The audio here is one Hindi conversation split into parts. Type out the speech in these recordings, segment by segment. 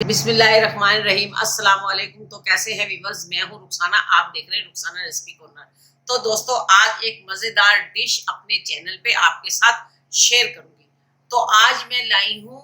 बिस्मिल्लाहिर्रहमानिर्रहीम। अस्सलाम वालेकुम। तो कैसे हैं व्यूअर्स, मैं हूं रुखसाना, आप देख रहे हैं रुखसाना रेसिपी कॉर्नर। तो दोस्तों, आज एक मज़ेदार डिश अपने चैनल पे आपके साथ शेयर करूंगी। तो आज मैं लाई हूं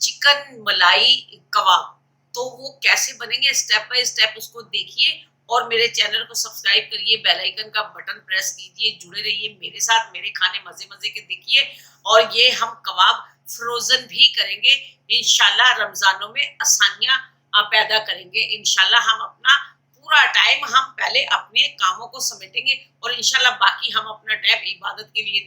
चिकन मलाई कबाब। तो वो कैसे बनेंगे, स्टेप बाय स्टेप उसको देखिए और मेरे चैनल को सब्सक्राइब करिए, बेल आइकन का बटन प्रेस कीजिए, जुड़े रहिए मेरे साथ, मेरे खाने मजे मजे के देखिए। और ये हम कबाब फ्रोजन भी करेंगे इंशाल्लाह। रमजानों में आसानियां पैदा करेंगे इंशाल्लाह। हम अपना पूरा टाइम हम पहले अपने कामों को समेटेंगे और इंशाल्लाह बाकी हम अपना टाइम इबादत के लिए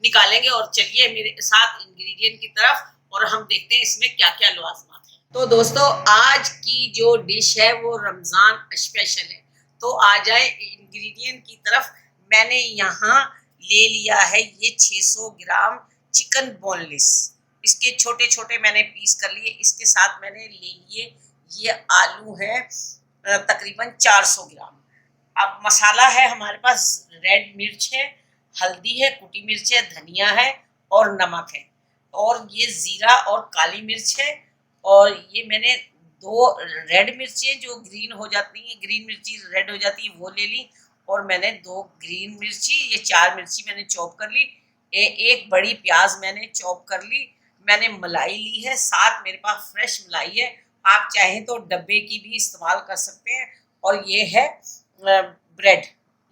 निकालेंगे। और चलिए मेरे साथ इंग्रेडिएंट की तरफ, और हम देखते हैं इसमें क्या क्या लवाजमात है। तो दोस्तों, आज की जो डिश है वो रमजान स्पेशल है। तो आ जाए इंग्रेडिएंट की तरफ। मैंने यहाँ ले लिया है ये 600 ग्राम चिकन बोनलेस। इसके छोटे छोटे मैंने पीस कर लिए। इसके साथ मैंने ले लिए ये आलू है तकरीबन 400 ग्राम। अब मसाला है हमारे पास, रेड मिर्च है, हल्दी है, कुटी मिर्च है, धनिया है और नमक है। और ये जीरा और काली मिर्च है। और ये मैंने दो रेड मिर्ची जो ग्रीन हो जाती है, ग्रीन मिर्ची रेड हो जाती है, वो ले ली। और मैंने दो ग्रीन मिर्ची, ये 4 मिर्ची मैंने चॉप कर ली। एक बड़ी प्याज मैंने चॉप कर ली। मैंने मलाई ली है, साथ मेरे पास फ्रेश मलाई है। आप चाहें तो डब्बे की भी इस्तेमाल कर सकते हैं। और ये है ब्रेड,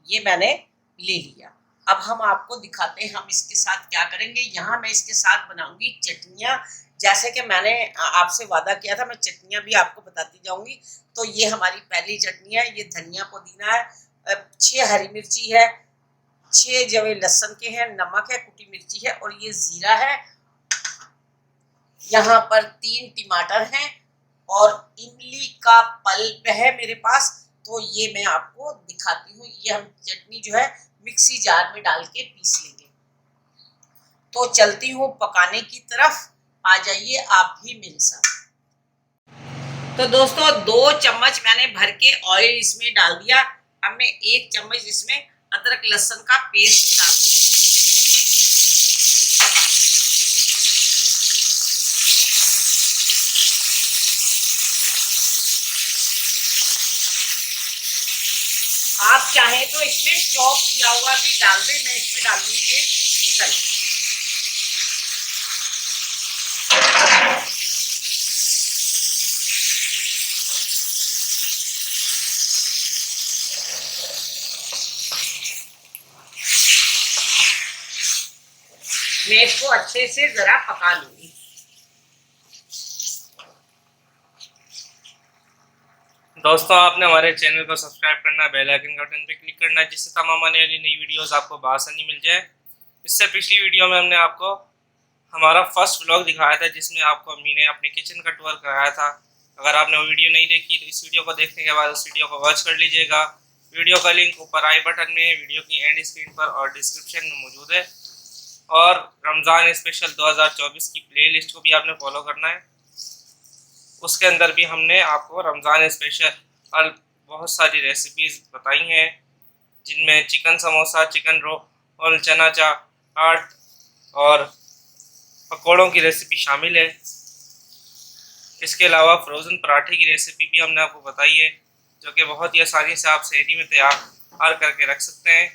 ये मैंने ले लिया। अब हम आपको दिखाते हैं हम इसके साथ क्या करेंगे। यहाँ मैं इसके साथ बनाऊंगी चटनियाँ। जैसे कि मैंने आपसे वादा किया था, मैं चटनियाँ भी आपको बताती जाऊंगी। तो ये हमारी पहली चटनी है, ये धनिया पुदीना है, 6 हरी मिर्ची है, 6 जवे लहसुन के हैं, नमक है, कुटी मिर्ची है और ये जीरा है। यहाँ पर 3 टमाटर हैं और इमली का पल्प है मेरे पास। तो ये मैं आपको दिखाती हूँ। ये हम चटनी जो है मिक्सी जार में डाल के पीस लेंगे। तो चलती हूँ पकाने की तरफ, आ जाइए आप भी मेरे साथ। तो दोस्तों, 2 चम्मच मैंने भर के ऑयल इसमें डाल दिया। अब मैं 1 चम्मच इसमें अदरक लहसुन का पेस्ट डाल दूंगी। आप चाहें तो इसमें चॉप किया हुआ भी डाल दें। मैं इसमें डाल दूंगी ये चिकन। मैं इसको अच्छे से जरा पका लूंगी। दोस्तों, आपने हमारे चैनल को सब्सक्राइब करना, बेल आइकन का बटन पे क्लिक करना, जिससे तमाम आने वाली नई वीडियोस आपको बआसानी मिल जाए। इससे पिछली वीडियो में हमने आपको हमारा फर्स्ट व्लॉग दिखाया था, जिसमें आपको अम्मी ने अपने किचन का टूर कराया था। अगर आपने वो वीडियो नहीं देखी तो इस वीडियो को देखने के बाद उस वीडियो को वॉच कर लीजिएगा। वीडियो का लिंक ऊपर आई बटन में, वीडियो की एंड स्क्रीन पर और डिस्क्रिप्शन में मौजूद है। और रमज़ान स्पेशल 2024 की प्ले लिस्ट को भी आपने फॉलो करना है। उसके अंदर भी हमने आपको रमज़ान स्पेशल और बहुत सारी रेसिपीज़ बताई हैं, जिनमें चिकन समोसा, चिकन रोल, चना चाट और पकौड़ों की रेसिपी शामिल है। इसके अलावा फ्रोज़न पराठे की रेसिपी भी हमने आपको बताई है, जो कि बहुत ही आसानी से आप सहरी में तैयार करके रख सकते हैं।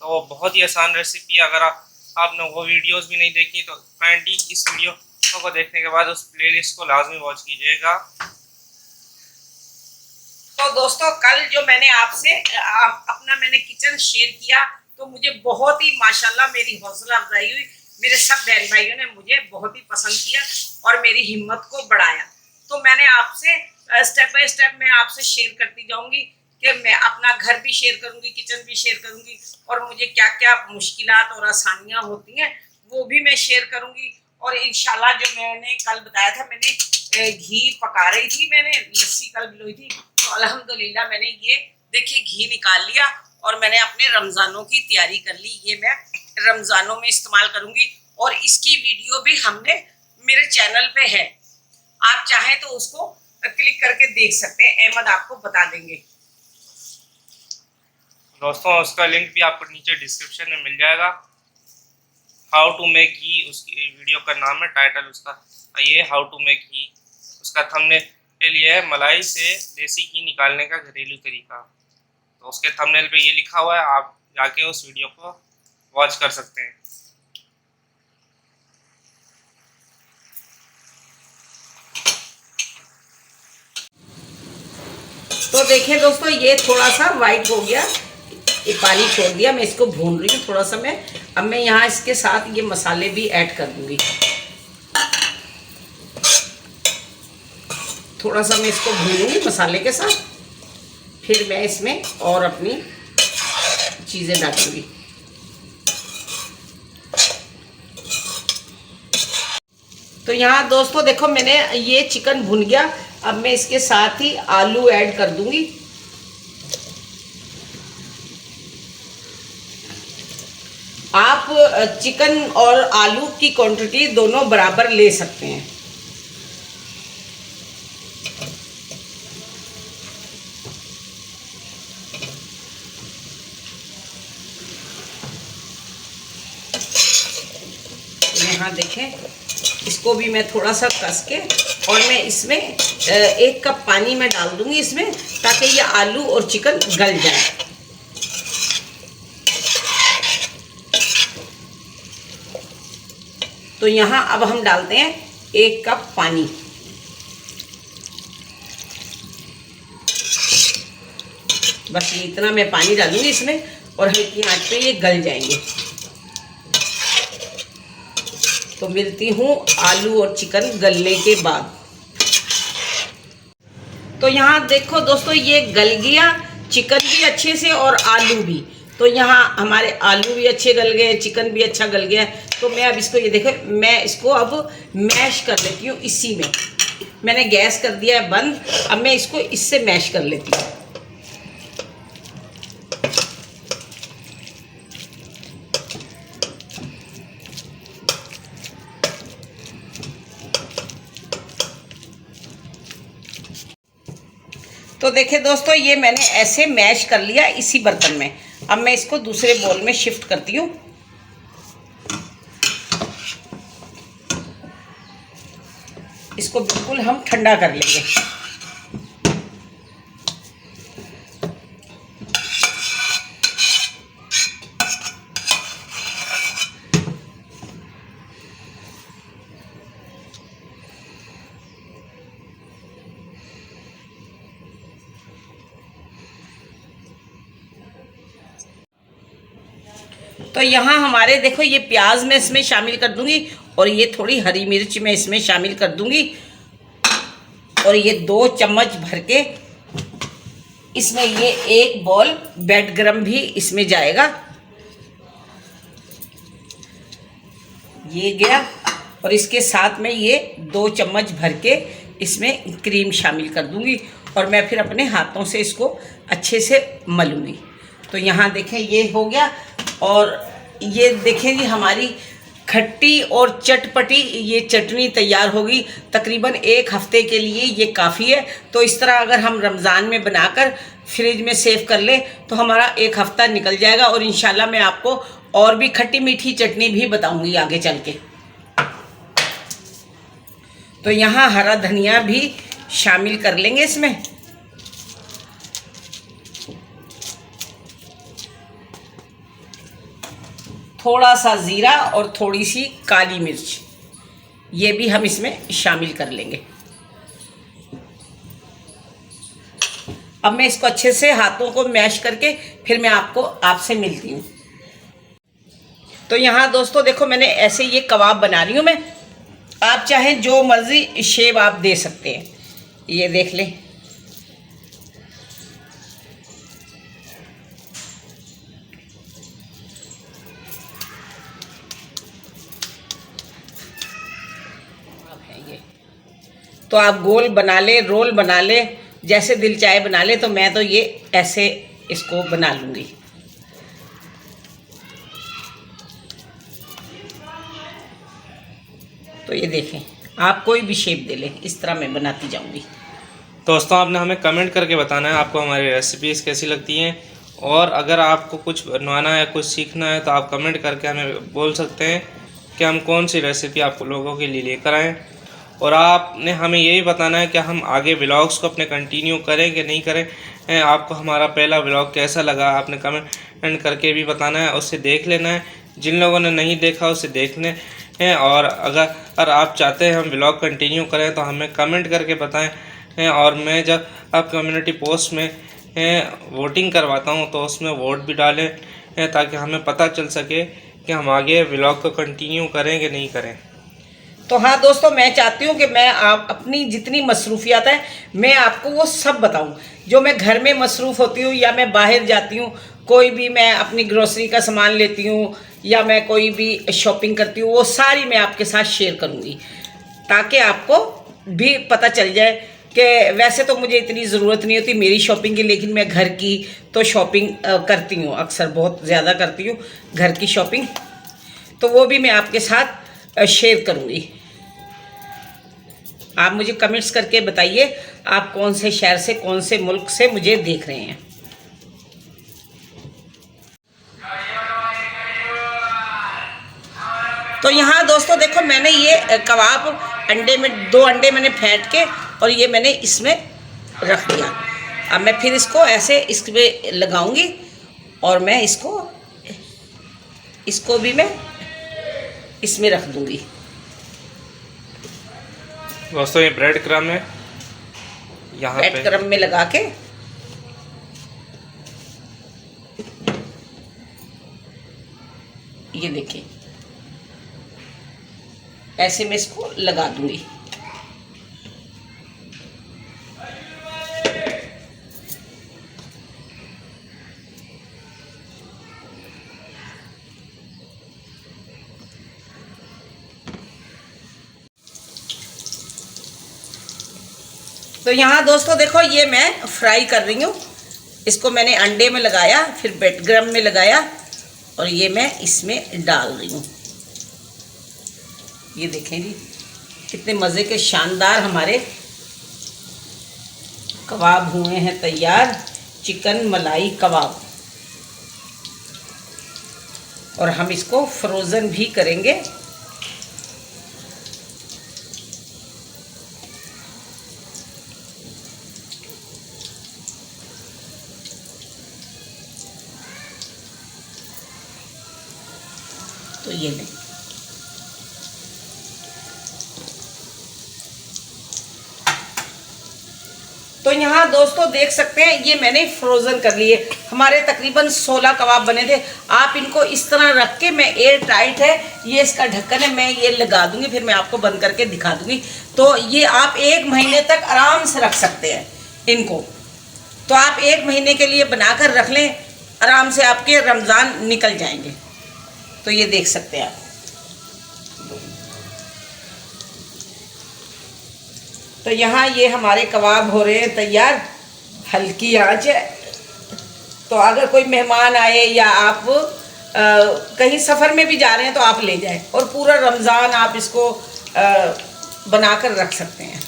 तो वो बहुत ही आसान रेसिपी है। अगर आपने वो वीडियोस भी नहीं देखी तो काइंडली इस वीडियो को देखने के बाद उस प्लेलिस्ट को लाजमी वॉच कीजिएगा। तो दोस्तों, कल जो मैंने आपसे अपना मैंने किचन शेयर किया, तो मुझे बहुत ही माशाल्लाह मेरी हौसला अफजाई हुई। मेरे सब बहन भाइयों ने मुझे बहुत ही पसंद किया और मेरी हिम्मत को बढ़ाया। तो मैंने आपसे स्टेप बाय स्टेप मैं आपसे शेयर करती जाऊंगी कि मैं अपना घर भी शेयर करूंगी, किचन भी शेयर करूंगी, और मुझे क्या क्या मुश्किलात और आसानियां होती हैं वो भी मैं शेयर करूंगी। और इंशाल्लाह जो मैंने कल बताया था, मैंने घी पका रही थी, मैंने लस्सी कल भिगोई थी। तो अल्हम्दुलिल्लाह मैंने ये देखिए घी निकाल लिया और मैंने अपने रमज़ानों की तैयारी कर ली। ये मैं रमज़ानों में इस्तेमाल करूंगी और इसकी वीडियो भी हमने मेरे चैनल पे है। आप चाहें तो उसको क्लिक करके देख सकते हैं, अहमद आपको बता देंगे। दोस्तों, उसका लिंक भी आपको नीचे डिस्क्रिप्शन में मिल जाएगा। हाउ टू मेक घी उसकी वीडियो का नाम है, टाइटल उसका ये हाउ टू मेक घी। उसका थंबनेल ये है मलाई से देसी घी निकालने का घरेलू तरीका। तो उसके थंबनेल पे ये लिखा हुआ है, आप जाके उस वीडियो को वॉच कर सकते हैं। तो देखें दोस्तों, ये थोड़ा सा वाइट हो गया, ये पानी छोड़ दिया। मैं इसको भून रही हूँ थोड़ा सा। अब मैं यहाँ इसके साथ ये मसाले भी ऐड कर दूंगी। थोड़ा सा मैं इसको भूनूंगी मसाले के साथ, फिर मैं इसमें और अपनी चीज़ें डालूंगी। तो यहाँ दोस्तों देखो, मैंने ये चिकन भुन गया। अब मैं इसके साथ ही आलू ऐड कर दूंगी। आप चिकन और आलू की क्वांटिटी दोनों बराबर ले सकते हैं। यहाँ देखें, इसको भी मैं थोड़ा सा कस के, और मैं इसमें 1 कप पानी में डाल दूंगी इसमें, ताकि ये आलू और चिकन गल जाए। तो यहाँ अब हम डालते हैं 1 कप पानी। बस ये इतना मैं पानी डालूंगी इसमें, और हल्की आंच पे ये गल जाएंगे। तो मिलती हूँ आलू और चिकन गलने के बाद। तो यहाँ देखो दोस्तों, ये गल गया, चिकन भी अच्छे से और आलू भी। तो यहाँ हमारे आलू भी अच्छे गल गए, चिकन भी अच्छा गल गया। तो मैं अब इसको, ये देखो, मैं इसको अब मैश कर लेती हूँ। इसी में मैंने गैस कर दिया है बंद। अब मैं इसको इससे मैश कर लेती हूँ। तो देखिए दोस्तों, ये मैंने ऐसे मैश कर लिया इसी बर्तन में। अब मैं इसको दूसरे बोल में शिफ्ट करती हूँ। इसको बिल्कुल हम ठंडा कर लेंगे। तो यहाँ हमारे देखो, ये प्याज मैं इसमें शामिल कर दूंगी, और ये थोड़ी हरी मिर्च मैं इसमें शामिल कर दूंगी, और ये 2 चम्मच भर के इसमें ये 1 बॉल बेड गरम भी इसमें जाएगा। ये गया, और इसके साथ में ये 2 चम्मच भर के इसमें क्रीम शामिल कर दूंगी, और मैं फिर अपने हाथों से इसको अच्छे से मलूंगी। तो यहाँ देखें, ये हो गया। और ये देखें जी, हमारी खट्टी और चटपटी ये चटनी तैयार होगी। तकरीबन 1 हफ्ते के लिए ये काफ़ी है। तो इस तरह अगर हम रमज़ान में बनाकर फ्रिज में सेव कर लें तो हमारा 1 हफ्ता निकल जाएगा। और इंशाल्लाह मैं आपको और भी खट्टी मीठी चटनी भी बताऊंगी आगे चल के। तो यहाँ हरा धनिया भी शामिल कर लेंगे इसमें। थोड़ा सा ज़ीरा और थोड़ी सी काली मिर्च, ये भी हम इसमें शामिल कर लेंगे। अब मैं इसको अच्छे से हाथों को मैश करके फिर मैं आपसे मिलती हूँ। तो यहाँ दोस्तों देखो, मैंने ऐसे ये कबाब बना रही हूँ मैं। आप चाहें जो मर्ज़ी शेप आप दे सकते हैं। ये देख लें। तो आप गोल बना ले, रोल बना ले, जैसे दिल चाहे बना ले। तो मैं तो ये ऐसे इसको बना लूँगी। तो ये देखें, आप कोई भी शेप दे लें, इस तरह मैं बनाती जाऊँगी। दोस्तों, आपने हमें कमेंट करके बताना है आपको हमारी रेसिपीज़ कैसी लगती हैं। और अगर आपको कुछ बनवाना है, कुछ सीखना है, तो आप कमेंट करके हमें बोल सकते हैं कि हम कौन सी रेसिपी आप लोगों के लिए लेकर आएँ। और आपने हमें यही बताना है कि हम आगे व्लॉग्स को अपने कंटिन्यू करें कि नहीं करें। आपको हमारा पहला व्लॉग कैसा लगा आपने कमेंट करके भी बताना है, उसे देख लेना है। जिन लोगों ने नहीं देखा उसे देखने हैं, और अगर आप चाहते हैं हम व्लॉग कंटिन्यू करें तो हमें कमेंट करके बताएं। और मैं जब आप कम्युनिटी पोस्ट में वोटिंग करवाता हूं तो उसमें वोट भी डालें, ताकि हमें पता चल सके कि हम आगे व्लॉग को कंटिन्यू करें कि नहीं करें। तो हाँ दोस्तों, मैं चाहती हूँ कि मैं आप अपनी जितनी मसरूफियात है मैं आपको वो सब बताऊँ। जो मैं घर में मसरूफ़ होती हूँ या मैं बाहर जाती हूँ, कोई भी मैं अपनी ग्रोसरी का सामान लेती हूँ या मैं कोई भी शॉपिंग करती हूँ, वो सारी मैं आपके साथ शेयर करूँगी, ताकि आपको भी पता चल जाए कि वैसे तो मुझे इतनी ज़रूरत नहीं होती मेरी शॉपिंग की, लेकिन मैं घर की तो शॉपिंग करती हूँ, अक्सर बहुत ज़्यादा करती हूँ घर की शॉपिंग। तो वो भी मैं आपके साथ शेयर करूँगी। आप मुझे कमेंट्स करके बताइए आप कौन से शहर से, कौन से मुल्क से मुझे देख रहे हैं। तो यहाँ दोस्तों देखो, मैंने ये कबाब अंडे में 2 अंडे मैंने फेंट के और ये मैंने इसमें रख दिया। अब मैं फिर इसको ऐसे इसमें लगाऊंगी और मैं इसको भी मैं इसमें रख दूंगी। दोस्तों ये ब्रेड क्रम्ब है, यहाँ पे ब्रेड क्रम्ब में लगा के ये देखिए ऐसे मैं इसको लगा दूंगी। तो यहाँ दोस्तों देखो, ये मैं फ्राई कर रही हूँ। इसको मैंने अंडे में लगाया, फिर ब्रेड क्रम्ब में लगाया और ये मैं इसमें डाल रही हूँ। ये देखें जी, कितने मज़े के शानदार हमारे कबाब हुए हैं तैयार, चिकन मलाई कबाब। और हम इसको फ्रोज़न भी करेंगे। तो ये नहीं, तो यहाँ दोस्तों देख सकते हैं ये मैंने फ्रोज़न कर लिए। हमारे तकरीबन 16 कबाब बने थे। आप इनको इस तरह रख के, मैं एयर टाइट है ये इसका ढक्कन है, मैं ये लगा दूंगी, फिर मैं आपको बंद करके दिखा दूंगी। तो ये आप 1 महीने तक आराम से रख सकते हैं इनको। तो आप 1 महीने के लिए बनाकर रख लें, आराम से आपके रमज़ान निकल जाएंगे। तो ये देख सकते हैं आप। तो यहाँ ये हमारे कबाब हो रहे हैं तैयार, हल्की आंच है। तो अगर कोई मेहमान आए या आप कहीं सफ़र में भी जा रहे हैं तो आप ले जाएं, और पूरा रमज़ान आप इसको बनाकर रख सकते हैं।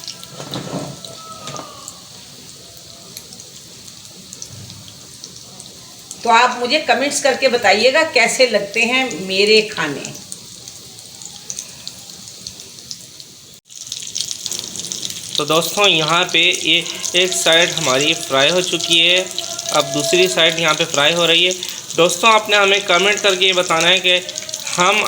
तो आप मुझे कमेंट्स करके बताइएगा कैसे लगते हैं मेरे खाने। तो दोस्तों यहाँ पे ये एक साइड हमारी फ्राई हो चुकी है, अब दूसरी साइड यहाँ पे फ्राई हो रही है। दोस्तों आपने हमें कमेंट करके ये बताना है कि हम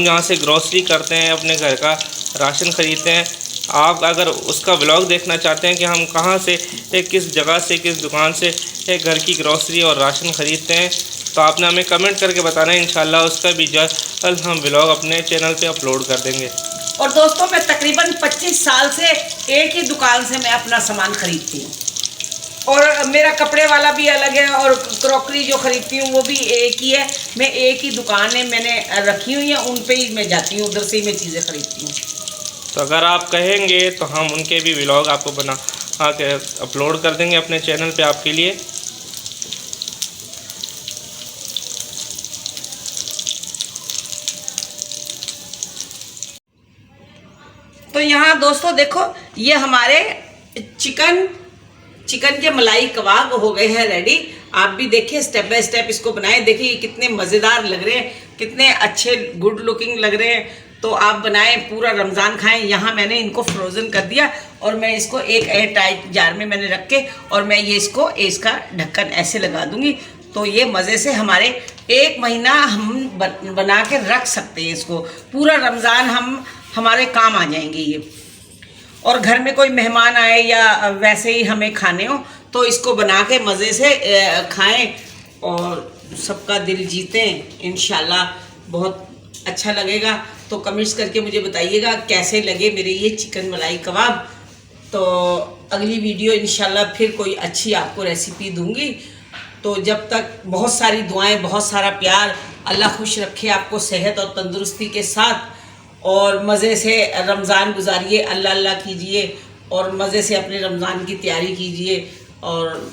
जहाँ से ग्रोसरी करते हैं, अपने घर का राशन ख़रीदते हैं, आप अगर उसका व्लॉग देखना चाहते हैं कि हम कहाँ से, किस जगह से, किस दुकान से घर की ग्रोसरी और राशन ख़रीदते हैं, तो आपने हमें कमेंट करके बताना है। इंशाल्लाह उसका भी जल्द हम व्लॉग अपने चैनल पे अपलोड कर देंगे। और दोस्तों मैं तकरीबन 25 साल से एक ही दुकान से मैं अपना सामान खरीदती हूँ, और मेरा कपड़े वाला भी अलग है और क्रॉकरी जो खरीदती हूँ वो भी एक ही है। मैं एक ही दुकान है मैंने रखी हुई है, उन पे ही मैं जाती हूँ, उधर से ही मैं चीज़ें खरीदती हूँ। तो अगर आप कहेंगे तो हम उनके भी व्लॉग आपको बना के अपलोड कर देंगे अपने चैनल पे आपके लिए। तो यहाँ दोस्तों देखो, ये हमारे चिकन के मलाई कबाब हो गए हैं रेडी। आप भी देखिए, स्टेप बाय स्टेप इसको बनाएं। देखिए ये कितने मज़ेदार लग रहे हैं, कितने अच्छे गुड लुकिंग लग रहे हैं। तो आप बनाएं, पूरा रमज़ान खाएं। यहाँ मैंने इनको फ्रोज़न कर दिया और मैं इसको एक एयर टाइट जार में मैंने रख के और मैं ये इसका ढक्कन ऐसे लगा दूंगी। तो ये मज़े से हमारे 1 महीना हम बना के रख सकते हैं इसको। पूरा रमज़ान हमारे काम आ जाएंगे ये। और घर में कोई मेहमान आए या वैसे ही हमें खाने हो तो इसको बना के मज़े से खाएं और सबका दिल जीतें। इंशाल्लाह बहुत अच्छा लगेगा। तो कमेंट्स करके मुझे बताइएगा कैसे लगे मेरे ये चिकन मलाई कबाब। तो अगली वीडियो इंशाल्लाह फिर कोई अच्छी आपको रेसिपी दूंगी। तो जब तक बहुत सारी दुआएं, बहुत सारा प्यार, अल्लाह खुश रखे आपको सेहत और तंदुरुस्ती के साथ। और मज़े से रमज़ान गुजारिए, अल्लाह अल्लाह कीजिए और मज़े से अपने रमज़ान की तैयारी कीजिए। और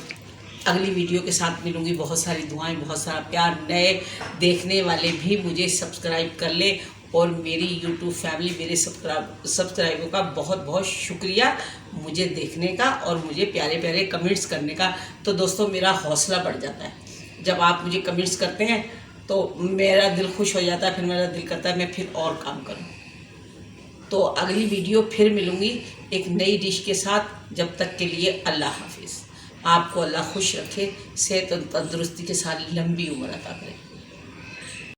अगली वीडियो के साथ मिलूँगी। बहुत सारी दुआएं, बहुत सारा प्यार। नए देखने वाले भी मुझे सब्सक्राइब कर ले और मेरी यूट्यूब फैमिली, मेरे सब्सक्राइबों का बहुत बहुत शुक्रिया मुझे देखने का और मुझे प्यारे प्यारे कमेंट्स करने का। तो दोस्तों मेरा हौसला बढ़ जाता है जब आप मुझे कमेंट्स करते हैं, तो मेरा दिल खुश हो जाता है। फिर मेरा दिल करता है मैं फिर और काम करूं। तो अगली वीडियो फिर मिलूँगी एक नई डिश के साथ। जब तक के लिए अल्लाह हाफिज़। आपको अल्लाह खुश रखे, सेहत और तंदुरुस्ती के साथ लंबी उम्र अता करे।